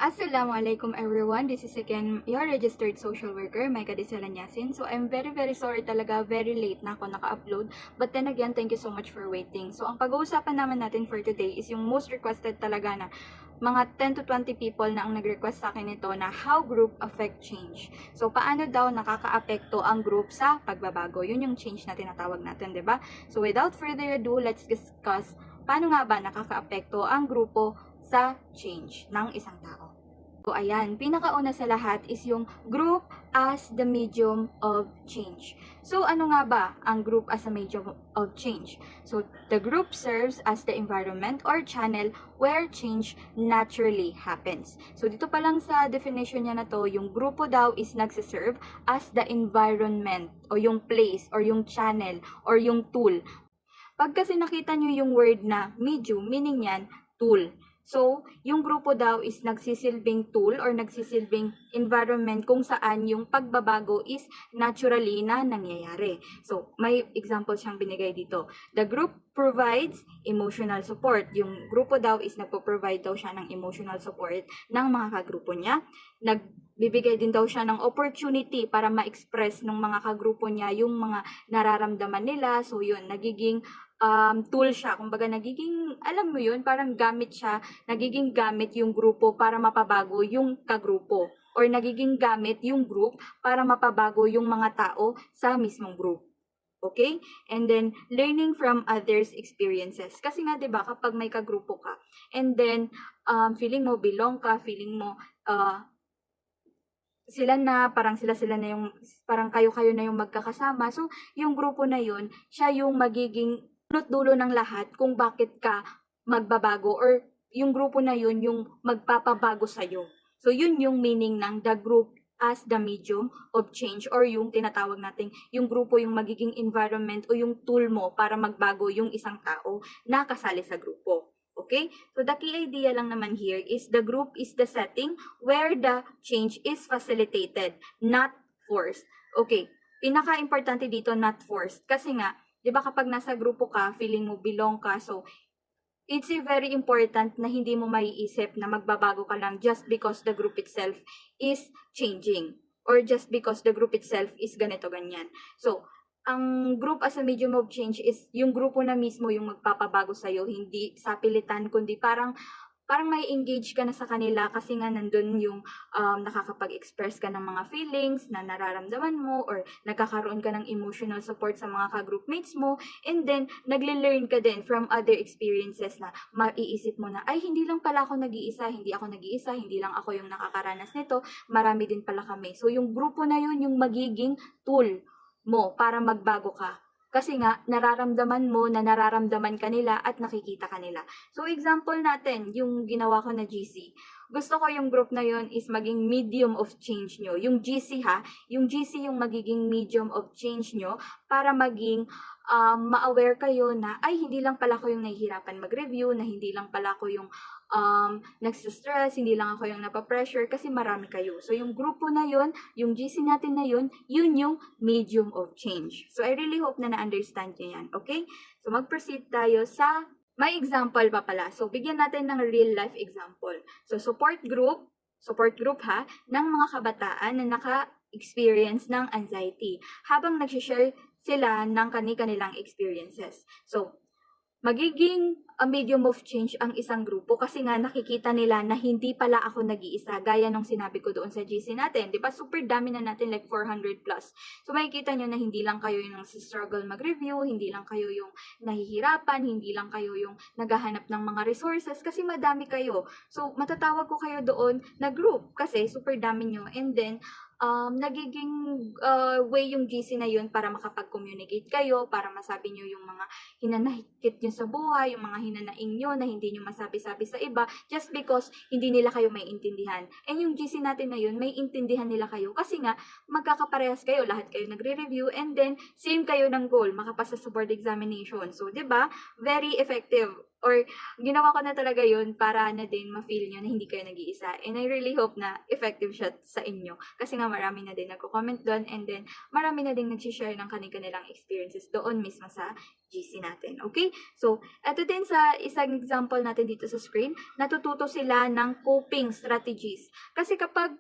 Assalamualaikum everyone. This is again your registered social worker, Maika Diselan Yasin. So I'm very sorry talaga, very late na ako naka-upload. But then again, thank you so much for waiting. So ang pag-uusapan naman natin for today is yung most requested talaga na mga 10 to 20 people na ang nag-request sa akin ito na how group affect change. So paano daw nakaka-apekto ang group sa pagbabago? Yun yung change na tinatawag natin, 'di ba? So without further ado, let's discuss paano nga ba nakaka-apekto ang grupo sa change ng isang tao. So, ayan, pinakauna sa lahat is yung group as the medium of change. So, ano nga ba ang group as a medium of change? So, the group serves as the environment or channel where change naturally happens. So, dito pa lang sa definition niya na to, yung grupo daw is nagsiserve as the environment o yung place or yung channel or yung tool. Pag kasi nakita nyo yung word na medium, meaning yan, tool. So, yung grupo daw is nagsisilbing tool or nagsisilbing environment kung saan yung pagbabago is naturally na nangyayari. So, may example siyang binigay dito. The group provides emotional support. Yung grupo daw is nagpo-provide daw siya ng emotional support ng mga kagrupo niya. Nagbibigay din daw siya ng opportunity para ma-express ng mga kagrupo niya yung mga nararamdaman nila. So, yun, nagiging tool siya. Kumbaga, nagiging, alam mo yun, parang gamit siya, nagiging gamit yung grupo para mapabago yung kagrupo. Or nagiging gamit yung group para mapabago yung mga tao sa mismong group. Okay? And then, learning from others' experiences. Kasi nga, di ba, kapag may kagrupo ka, and then, feeling mo belong ka, feeling mo, sila na yung, parang kayo-kayo na yung magkakasama. So, yung grupo na yun, siya yung magiging dulo ng lahat kung bakit ka magbabago or yung grupo na yun yung magpapabago sa'yo. So, yun yung meaning ng the group as the medium of change or yung tinatawag nating yung grupo yung magiging environment o yung tool mo para magbago yung isang tao na kasali sa grupo. Okay? So, the key idea lang naman here is the group is the setting where the change is facilitated, not forced. Okay, pinaka-importante dito, not forced. Kasi nga, di ba kapag nasa grupo ka, feeling mo belong ka, so it's very important na hindi mo maiisip na magbabago ka lang just because the group itself is changing or just because the group itself is ganito ganyan. So, ang group as a medium of change is yung grupo na mismo yung magpapabago sa'yo, hindi sa pilitan, kundi parang may engage ka na sa kanila kasi nga nandun yung nakakapag-express ka ng mga feelings na nararamdaman mo or nagkakaroon ka ng emotional support sa mga ka-groupmates mo, and then nagle-learn ka din from other experiences na maiisip mo na ay hindi lang pala ako nag-iisa, hindi lang ako yung nakakaranas nito, marami din pala kami. So yung grupo na yun yung magiging tool mo para magbago ka. Kasi nga, nararamdaman mo na nararamdaman ka nila at nakikita ka nila. So, example natin, yung ginawa ko na GC. Gusto ko yung group na yun is maging medium of change nyo. Yung GC ha, yung GC yung magiging medium of change nyo para maging ma-aware kayo na ay hindi lang pala ko yung nahihirapan mag-review, na hindi lang pala ko yung nagsistress, hindi lang ako yung napapressure kasi marami kayo. So, yung grupo na yun, yung GC natin na yun, yun yung medium of change. So, I really hope na na-understand nyo yan. Okay? So, mag-proceed tayo sa may example pa pala. So, bigyan natin ng real life example. So, support group ha, ng mga kabataan na naka-experience ng anxiety habang nag-share sila ng kanilang experiences. So, magiging a medium of change ang isang grupo kasi nga nakikita nila na hindi pala ako nag-iisa gaya nung sinabi ko doon sa GC natin. Di ba? Super dami na natin, like 400 plus. So makikita nyo na hindi lang kayo yung struggle mag-review, hindi lang kayo yung nahihirapan, hindi lang kayo yung naghahanap ng mga resources kasi madami kayo. So matatawag ko kayo doon na group kasi super dami nyo, and then nagiging way yung GC na yun para makapag-communicate kayo, para masabi nyo yung mga hinanahikit nyo sa buhay, yung mga hinanaing nyo na hindi nyo masabi-sabi sa iba just because hindi nila kayo may intindihan. And yung GC natin na yun, may intindihan nila kayo kasi nga magkakaparehas kayo, lahat kayo nagre-review, and then same kayo ng goal, makapasa sa board examination. So, 'di ba? Very effective or ginawa ko na talaga yun para na din ma-feel nyo na hindi kayo nag-iisa. And I really hope na effective siya sa inyo. Kasi nga marami na din nagko-comment doon, and then marami na din nag-share ng kanilang experiences doon mismo sa GC natin. Okay? So, eto din sa isang example natin dito sa screen, natututo sila ng coping strategies. Kasi kapag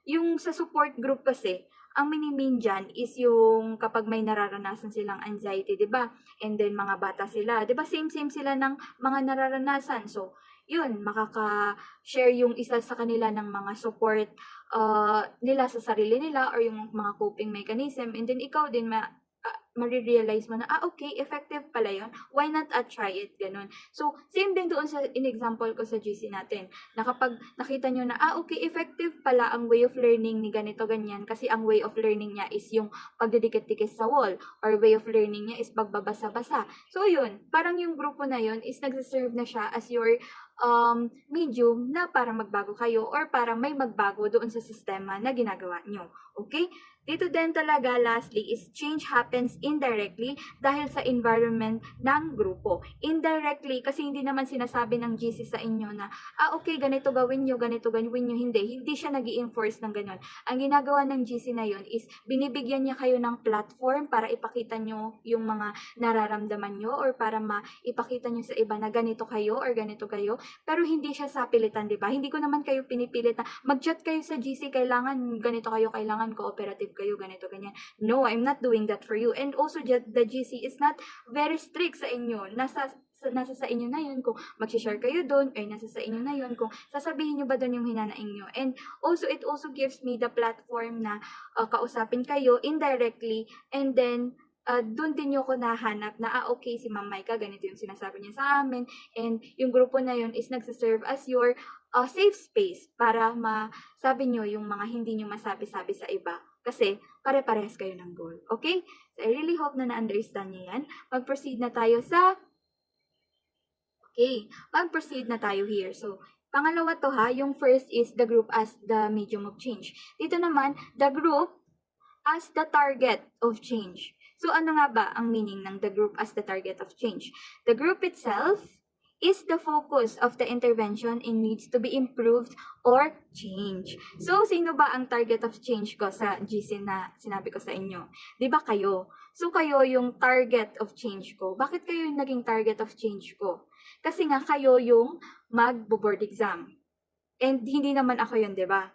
yung sa support group kasi, ang minimin dyan is yung kapag may nararanasan silang anxiety, di ba? And then mga bata sila, di ba? Same sila ng mga nararanasan. So, yun, makaka-share yung isa sa kanila ng mga support nila sa sarili nila or yung mga coping mechanism. And then ikaw din marirealize mo na, okay, effective pala yun. Why not try it? Ganun. So, same din doon sa in-example ko sa GC natin. Na kapag nakita nyo na, okay, effective pala ang way of learning ni ganito, ganyan. Kasi ang way of learning niya is yung pagdidikit-dikit sa wall. Or way of learning niya is pagbabasa-basa. So, yun. Parang yung grupo na yun is nagsiserve na siya as your medium na para magbago kayo or para may magbago doon sa sistema na ginagawa nyo. Okay? Dito din talaga, lastly, is change happens indirectly dahil sa environment ng grupo. Indirectly, kasi hindi naman sinasabi ng GC sa inyo na, okay, ganito gawin nyo, Hindi siya nag-i-enforce ng ganun. Ang ginagawa ng GC na yun is, binibigyan niya kayo ng platform para ipakita nyo yung mga nararamdaman nyo or para maipakita nyo sa iba na ganito kayo or ganito kayo. Pero hindi siya sa pilitan, di ba? Hindi ko naman kayo pinipilit na mag-chat kayo sa GC, kailangan ganito kayo, kailangan cooperative kayo, ganito, ganyan. No, I'm not doing that for you. And also, the GC is not very strict sa inyo. Nasa sa inyo na yun kung mag-share kayo doon, or nasa sa inyo na yun kung sasabihin nyo ba doon yung hinanaing nyo. And also, it also gives me the platform na kausapin kayo indirectly, and then doon din nyo ko nahanap na, okay, si Ma'am Maika, ganito yung sinasabi niya sa amin, and yung grupo na yun is nagsiserve as your safe space para masabi nyo yung mga hindi nyo masabi-sabi sa iba. Kasi pare-parehas kayo ng goal. Okay? So, I really hope na na-understand nyo yan. Mag-proceed na tayo here. So, pangalawa to ha, yung first is the group as the medium of change. Dito naman, the group as the target of change. So, ano nga ba ang meaning ng the group as the target of change? The group itself is the focus of the intervention and needs to be improved or changed. So, sino ba ang target of change ko sa GC na sinabi ko sa inyo? Di ba kayo? So, kayo yung target of change ko. Bakit kayo yung naging target of change ko? Kasi nga, kayo yung mag-board exam. And hindi naman ako yun, di ba?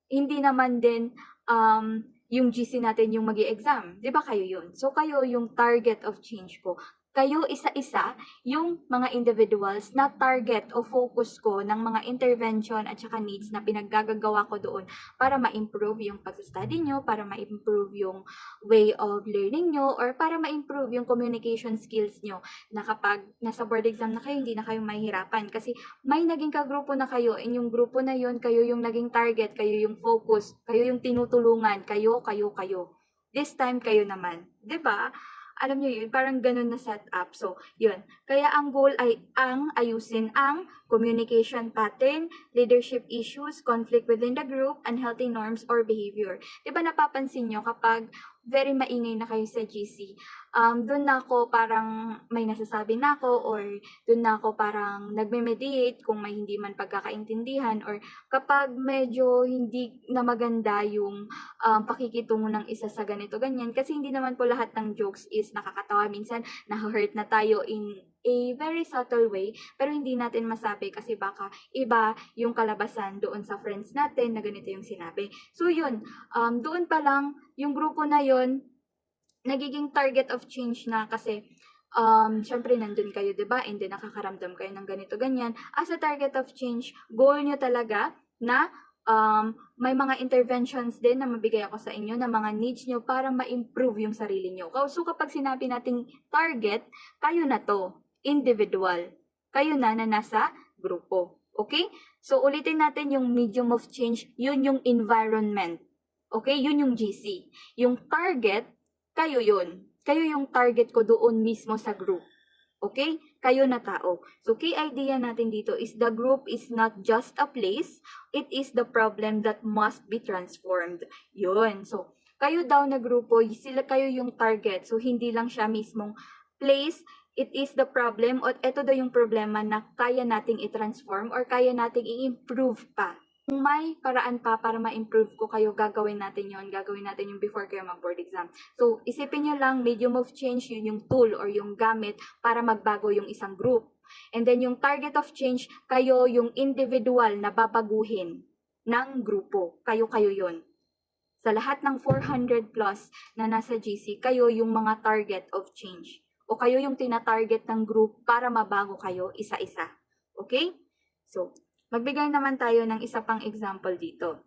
Hindi naman din yung GC natin yung mag-i-exam. Di ba kayo yun? So, kayo yung target of change ko. Kayo isa-isa yung mga individuals na target o focus ko ng mga intervention at saka needs na pinaggagawa ko doon para ma-improve yung pag-study nyo, para ma-improve yung way of learning nyo, or para ma-improve yung communication skills nyo na kapag nasa board exam na kayo, hindi na kayo mahihirapan kasi may naging kagrupo na kayo, and yung grupo na yun, kayo yung naging target, kayo yung focus, kayo yung tinutulungan, kayo. This time, kayo naman. 'Di ba? Alam niyo yun, parang ganun na setup. So, yun. Kaya ang goal ay ayusin ang communication pattern, leadership issues, conflict within the group, unhealthy norms or behavior. Diba napapansin nyo kapag very maingay na kayo sa GC, doon na ako parang may nasasabi na ako, or doon na ako parang nagme-mediate kung may hindi man pagkakaintindihan, or kapag medyo hindi na maganda yung pakikitungo ng isa sa ganito ganyan, kasi hindi naman po lahat ng jokes is nakakatawa. Minsan na-hurt na tayo in a very subtle way, pero hindi natin masabi kasi baka iba yung kalabasan doon sa friends natin na ganito yung sinabi. So yun, doon pa lang yung grupo na yun nagiging target of change na, kasi syempre nandun kayo, 'di ba? And then nakakaramdam kayo ng ganito ganyan. As a target of change, goal nyo talaga na may mga interventions din na mabigay ako sa inyo, na mga needs nyo para ma-improve yung sarili nyo. So kapag sinabi nating target, kayo na to, individual. Kayo na nasa grupo. Okay? So ulitin natin yung medium of change, yun yung environment. Okay? Yun yung GC. Yung target, kayo yun. Kayo yung target ko doon mismo sa group. Okay? Kayo na tao. So, key idea natin dito is the group is not just a place, it is the problem that must be transformed. Yun. So, kayo daw na grupo, kayo yung target. So, hindi lang siya mismong place, it is the problem o ito daw yung problema na kaya nating i-transform or kaya nating i-improve pa. Kung may paraan pa para ma-improve ko kayo, gagawin natin yung before kayo mag-board exam. So, isipin nyo lang, medium of change, yun yung tool or yung gamit para magbago yung isang group. And then yung target of change, kayo yung individual na babaguhin ng grupo. Kayo yun. Sa lahat ng 400 plus na nasa GC, kayo yung mga target of change. O kayo yung tina-target ng group para mabago kayo isa-isa. Okay? So, magbigay naman tayo ng isa pang example dito.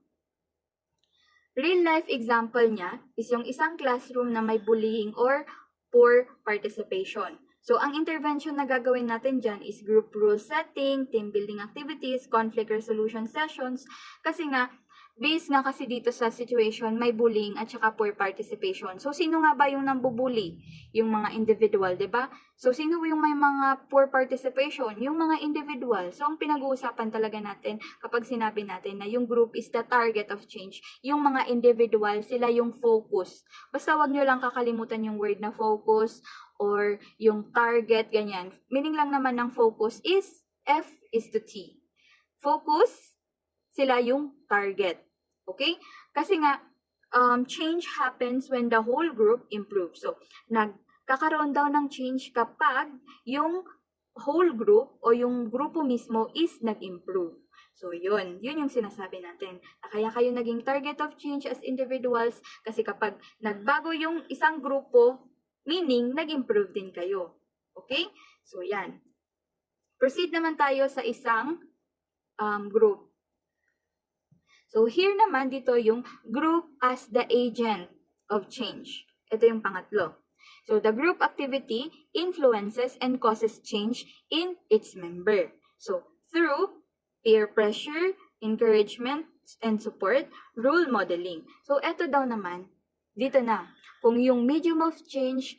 Real life example niya is yung isang classroom na may bullying or poor participation. So, ang intervention na gagawin natin dyan is group rule setting, team building activities, conflict resolution sessions. Kasi nga, based nga kasi dito sa situation, may bullying at saka poor participation. So, sino nga ba yung nambubully? Yung mga individual, 'di ba? So, sino yung may mga poor participation? Yung mga individual. So, ang pinag-uusapan talaga natin kapag sinabi natin na yung group is the target of change. Yung mga individual, sila yung focus. Basta wag nyo lang kakalimutan yung word na focus or yung target, ganyan. Meaning lang naman ng focus is F is to T. Focus, sila yung target. Okay? Kasi nga, change happens when the whole group improves. So, nagkakaroon daw ng change kapag yung whole group o yung grupo mismo is nag-improve. So, yun yung sinasabi natin. Kaya kayo naging target of change as individuals kasi kapag nagbago yung isang grupo, meaning nag-improve din kayo. Okay? So, yan. Proceed naman tayo sa isang group. So, here naman dito yung group as the agent of change. Ito yung pangatlo. So, the group activity influences and causes change in its member. So, through peer pressure, encouragement, and support, role modeling. So, ito daw naman, dito na, kung yung medium of change,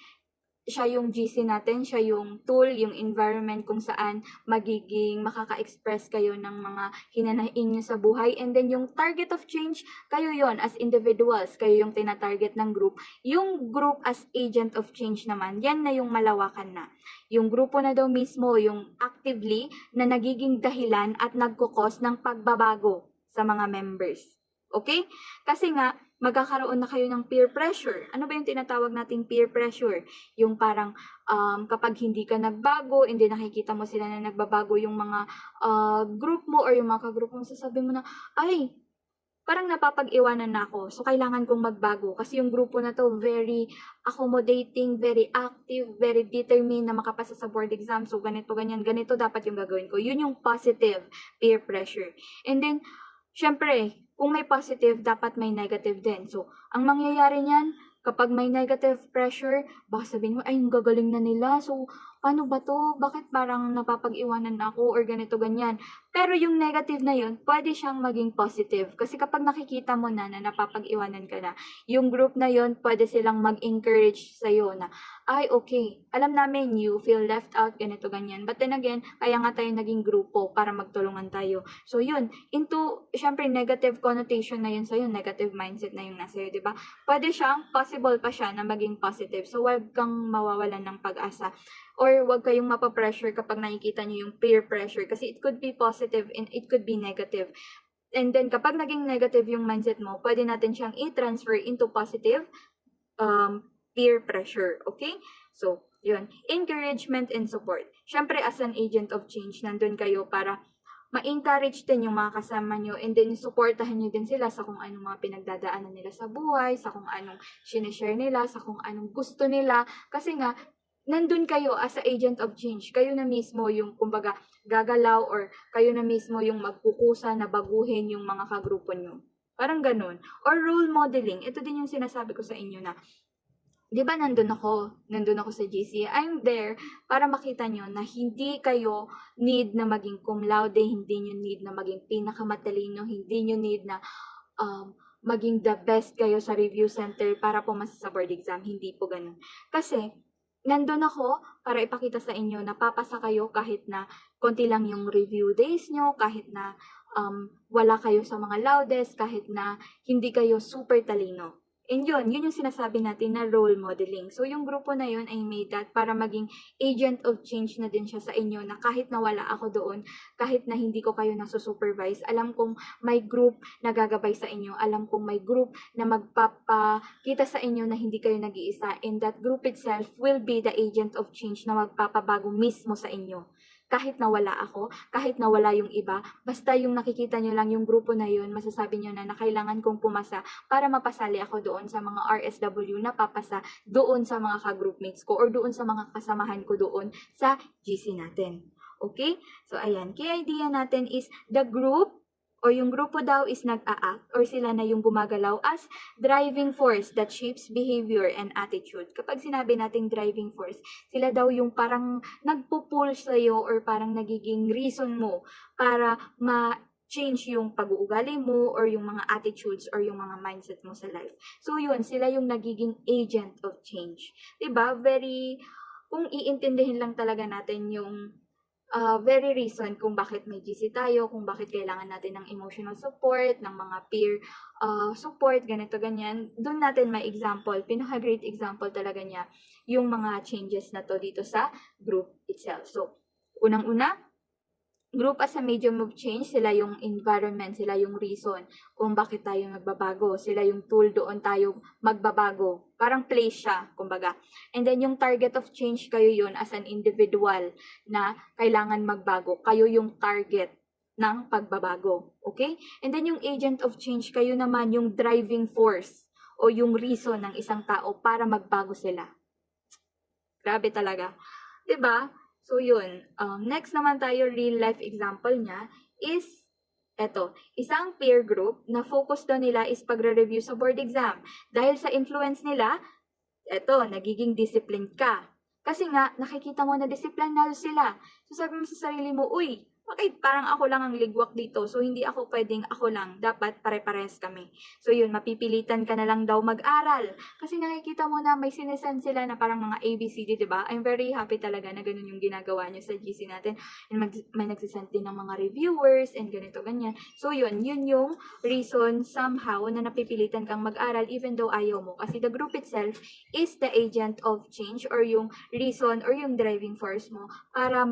siya yung GC natin, siya yung tool, yung environment kung saan magiging makaka-express kayo ng mga hinanain nyo sa buhay. And then yung target of change, kayo yon as individuals, kayo yung tina-target ng group. Yung group as agent of change naman, yan na yung malawakan na. Yung grupo na daw mismo, yung actively na nagiging dahilan at nagkukos ng pagbabago sa mga members. Okay? Kasi nga, magkakaroon na kayo ng peer pressure. Ano ba yung tinatawag nating peer pressure? Yung parang kapag hindi ka nagbago, hindi nakikita mo sila na nagbabago yung mga group mo or yung mga kagrupo mo, sasabihin mo na, ay, parang napapag-iwanan na ako. So, kailangan kong magbago. Kasi yung grupo na to, very accommodating, very active, very determined na makapasa sa board exam. So, ganito, ganyan, ganito dapat yung gagawin ko. Yun yung positive peer pressure. And then, syempre, kung may positive, dapat may negative din. So, ang mangyayari niyan, kapag may negative pressure, baka sabihin mo, ay, yung gagaling na nila. So, paano ba to? Bakit parang napapag-iwanan na ako or ganito, ganyan? Pero yung negative na yun, pwede siyang maging positive. Kasi kapag nakikita mo na napapag-iwanan ka na, yung group na yun, pwede silang mag-encourage sa'yo na, ay, okay, alam namin you feel left out, ganito, ganyan. But then again, kaya nga tayo naging grupo para magtulungan tayo. So, yun, into, syempre, negative connotation na yun sa'yo, negative mindset na yung nasa iyo, di ba? Pwede siyang, possible pa siya na maging positive. So, wag kang mawawalan ng pag-asa. Or wag kayong mapapressure kapag nakikita niyo yung peer pressure kasi it could be positive and it could be negative. And then kapag naging negative yung mindset mo, pwede natin siyang i-transfer into positive peer pressure. Okay? So, yun. Encouragement and support. Syempre, as an agent of change, nandun kayo para ma-encourage din yung mga kasama nyo and then supportahan nyo din sila sa kung anong mga pinagdadaanan nila sa buhay, sa kung anong sinishare nila, sa kung anong gusto nila. Kasi nga, nandun kayo as a agent of change. Kayo na mismo yung, kumbaga, gagalaw or kayo na mismo yung magkukusa na baguhin yung mga kagrupo nyo. Parang ganun. Or role modeling. Ito din yung sinasabi ko sa inyo na, di ba nandun ako sa GC, I'm there para makita nyo na hindi kayo need na maging cum laude, hindi nyo need na maging pinakamatalino, hindi nyo need na maging the best kayo sa review center para pumasa sa board exam. Hindi po ganun. Kasi, nandun ako para ipakita sa inyo na papasa kayo kahit na konti lang yung review days nyo, kahit na wala kayo sa mga loudest, kahit na hindi kayo super talino. And yun yung sinasabi natin na role modeling. So, yung grupo na yun ay made that para maging agent of change na din siya sa inyo na kahit nawala ako doon, kahit na hindi ko kayo nasusupervise, alam kong may group na gagabay sa inyo. Alam kong may group na magpapakita sa inyo na hindi kayo nag-iisa. And that group itself will be the agent of change na magpapabago mismo sa inyo. Kahit nawala ako, kahit nawala yung iba, basta yung nakikita nyo lang yung grupo na yun, masasabi nyo na kailangan kong pumasa para mapasali ako doon sa mga RSW na papasa doon sa mga ka-groupmates ko or doon sa mga kasamahan ko doon sa GC natin. Okay? So, ayan. Key idea natin is the group o yung grupo daw is nag-a-act or sila na yung gumagalaw as driving force that shapes behavior and attitude. Kapag sinabi nating driving force, sila daw yung parang nagpo-pull sa'yo or parang nagiging reason mo para change yung pag-uugali mo or yung mga attitudes or yung mga mindset mo sa life. So yun, sila yung nagiging agent of change. Diba? Kung iintindihin lang talaga natin yung very reason kung bakit may GC tayo, kung bakit kailangan natin ng emotional support, ng mga peer support, ganito, ganyan. Doon natin may example, pinaka-great example talaga niya, yung mga changes na to dito sa group itself. So, unang-una, group as a medium of change, sila yung environment, sila yung reason kung bakit tayo magbabago. Sila yung tool doon tayo magbabago. Parang place siya, kumbaga. And then yung target of change, kayo yun as an individual na kailangan magbago. Kayo yung target ng pagbabago. Okay? And then yung agent of change, kayo naman yung driving force o yung reason ng isang tao para magbago sila. Grabe talaga. 'Di ba? So, yun. Next naman tayo, real life example niya is, isang peer group na focus daw nila is pagre-review sa board exam. Dahil sa influence nila, nagiging disciplined ka. Kasi nga, nakikita mo na disiplinado sila. So, sabi mo sa sarili mo, uy, bakit parang ako lang ang ligwak dito? So, hindi ako pwedeng ako lang. Dapat pare-pares kami. So, yun, mapipilitan ka na lang daw mag-aral. Kasi nakikita mo na may sinesend sila na parang mga ABCD, diba? I'm very happy talaga na ganun yung ginagawa nyo sa GC natin. And may nagsisend din ng mga reviewers and ganito, ganyan. So, yun yung reason somehow na napipilitan kang mag-aral even though ayaw mo. Kasi the group itself is the agent of change or yung reason or yung driving force mo para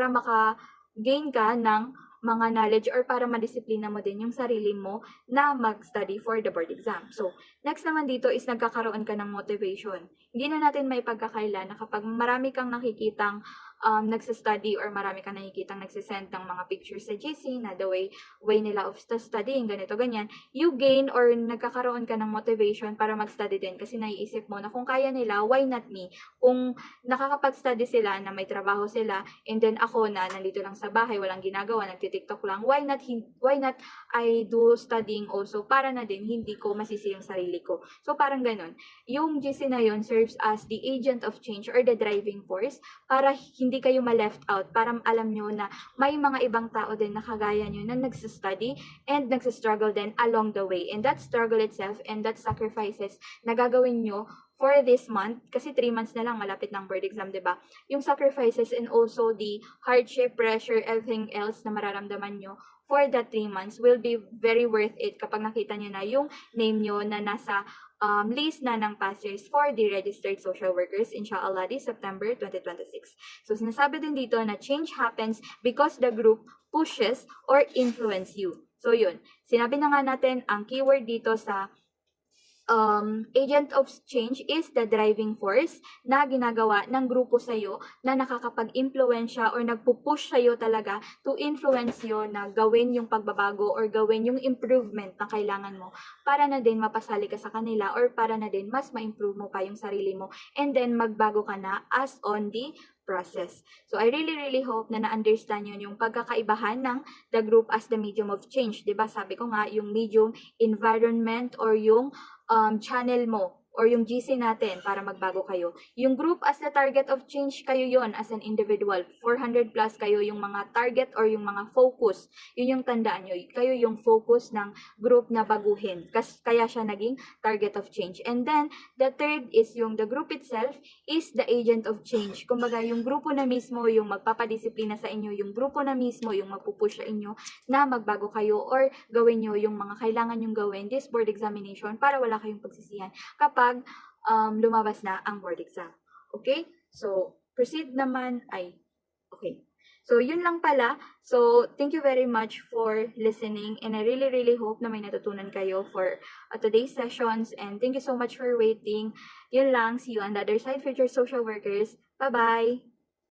maka-gain ka ng mga knowledge or para madisiplina mo din yung sarili mo na mag-study for the board exam. So, next naman dito is nagkakaroon ka ng motivation. Hindi na natin may pagkakaila na kapag marami kang nakikitang nagsa-study or marami kang nakikitang nagsisend ng mga pictures sa GC na the way nila of studying, ganito, ganyan, you gain or nagkakaroon ka ng motivation para mag-study din kasi naiisip mo na kung kaya nila, why not me? Kung nakakapag-study sila na may trabaho sila and then ako na nandito lang sa bahay, walang ginagawa, nagtitiktok lang, why not I do studying also para na din hindi ko masisi yung sarili ko. So parang ganun. Yung GC na yun serves as the agent of change or the driving force para hindi kayo ma-left out, para alam nyo na may mga ibang tao din na kagaya nyo na nagsa-study and nagsa-struggle din along the way. And that struggle itself and that sacrifices na gagawin nyo for this month, kasi 3 months na lang, malapit ng board exam, diba? Yung sacrifices and also the hardship, pressure, everything else na mararamdaman nyo for that 3 months will be very worth it kapag nakita nyo na yung name nyo na nasa list na ng passers for the registered social workers, inshallah, this September 2026. So, sinasabi din dito na change happens because the group pushes or influence you. So, yun. Sinabi na nga natin, ang keyword dito sa agent of change is the driving force na ginagawa ng grupo sa'yo na nakakapag-impluensya or nagpupush sa'yo talaga to influence you na gawin yung pagbabago or gawin yung improvement na kailangan mo para na din mapasali ka sa kanila or para na din mas ma-improve mo pa yung sarili mo and then magbago ka na as on the process. So, I really hope na na-understand yun yung pagkakaibahan ng the group as the medium of change. Diba? Sabi ko nga, yung medium environment or yung channel mo or yung GC natin para magbago kayo. Yung group as the target of change, kayo yon as an individual. 400 plus kayo yung mga target or yung mga focus. Yun yung tandaan nyo. Kayo yung focus ng group na baguhin. Kaya siya naging target of change. And then, the third is yung the group itself is the agent of change. Kumbaga, yung grupo na mismo yung magpapadisiplina sa inyo, yung grupo na mismo yung magpupush sa inyo na magbago kayo or gawin nyo yung mga kailangan yung gawin this board examination para wala kayong pagsisihan kapag lumabas na ang board exam. Okay? So, proceed naman ay, okay. So, yun lang pala. So, thank you very much for listening and I really, really hope na may natutunan kayo for today's sessions and thank you so much for waiting. Yun lang. See you on the other side, future social workers. Bye-bye!